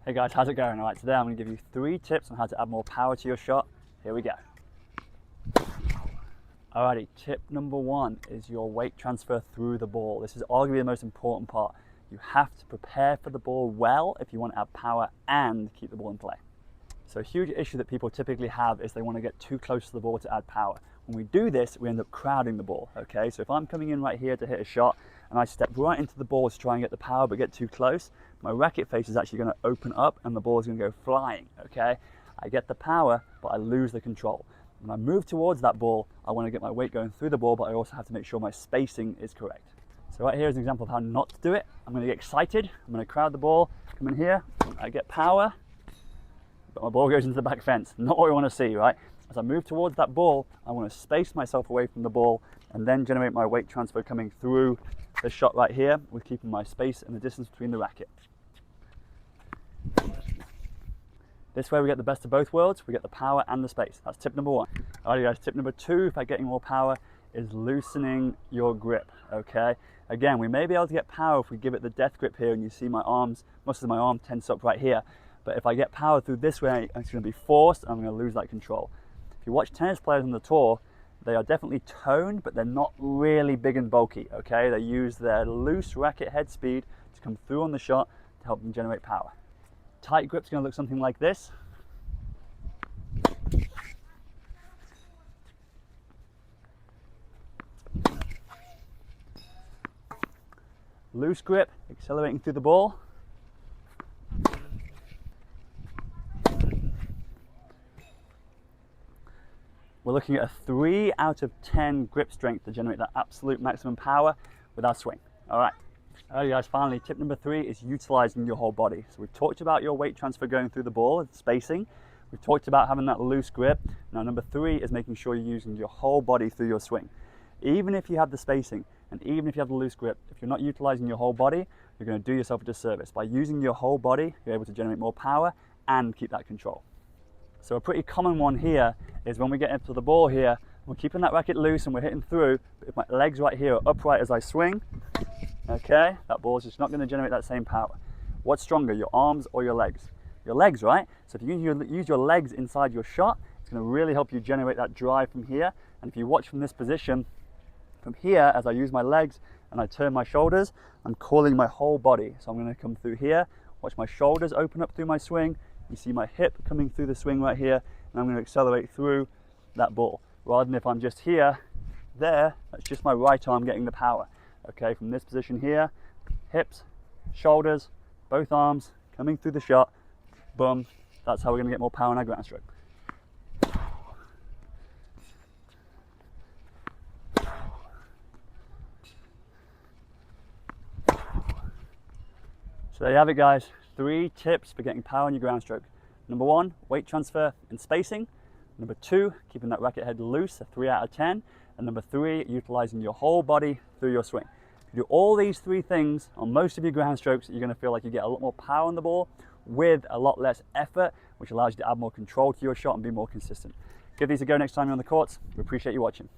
Hey guys, how's it going? Alright, today I'm going to give you 3 tips on how to add more power to your shot. Here we go. Alrighty, tip number 1 is your weight transfer through the ball. This is arguably the most important part. You have to prepare for the ball well if you want to add power and keep the ball in play. So a huge issue that people typically have is they want to get too close to the ball to add power. When we do this, we end up crowding the ball, okay? So if I'm coming in right here to hit a shot and I step right into the ball to try and get the power but get too close, my racket face is actually going to open up and the ball is going to go flying, okay? I get the power, but I lose the control. When I move towards that ball, I want to get my weight going through the ball, but I also have to make sure my spacing is correct. So right here is an example of how not to do it. I'm going to get excited, I'm going to crowd the ball, come in here, I get power, but my ball goes into the back fence. Not what we want to see, right? As I move towards that ball, I want to space myself away from the ball and then generate my weight transfer coming through the shot right here with keeping my space and the distance between the racket. This way we get the best of both worlds. We get the power and the space. That's tip number 1. Alright guys, tip number 2 for getting more power is loosening your grip, okay? Again, we may be able to get power if we give it the death grip here and you see my arms, most of my arm tense up right here. But if I get power through this way, it's going to be forced and I'm going to lose that control. If you watch tennis players on the tour, they are definitely toned, but they're not really big and bulky, okay? They use their loose racket head speed to come through on the shot to help them generate power. Tight grip's going to look something like this. Loose grip, accelerating through the ball. We're looking at a 3 out of 10 grip strength to generate that absolute maximum power with our swing. All right. Alright guys, finally, tip number 3 is utilizing your whole body. So we've talked about your weight transfer going through the ball and spacing. We've talked about having that loose grip. Now number 3 is making sure you're using your whole body through your swing. Even if you have the spacing and even if you have the loose grip, if you're not utilizing your whole body, you're going to do yourself a disservice. By using your whole body, you're able to generate more power and keep that control. So a pretty common one here is when we get into the ball here, we're keeping that racket loose and we're hitting through, but if my legs right here are upright as I swing, okay, that ball's just not going to generate that same power. What's stronger, your arms or your legs? Your legs, right? So if you use your legs inside your shot, it's going to really help you generate that drive from here. And if you watch from this position, from here, as I use my legs and I turn my shoulders, I'm calling my whole body. So I'm going to come through here, watch my shoulders open up through my swing. You see my hip coming through the swing right here, and I'm going to accelerate through that ball. Rather than if I'm just here, there, that's just my right arm getting the power. Okay, from this position here, hips, shoulders, both arms coming through the shot, boom, that's how we're going to get more power in our ground stroke. So there you have it guys, 3 tips for getting power in your ground stroke. Number 1, weight transfer and spacing. Number 2, keeping that racket head loose, a 3 out of 10. And number 3, utilizing your whole body through your swing. If you do all these 3 things on most of your ground strokes, you're going to feel like you get a lot more power on the ball with a lot less effort, which allows you to add more control to your shot and be more consistent. Give these a go next time you're on the courts. We appreciate you watching.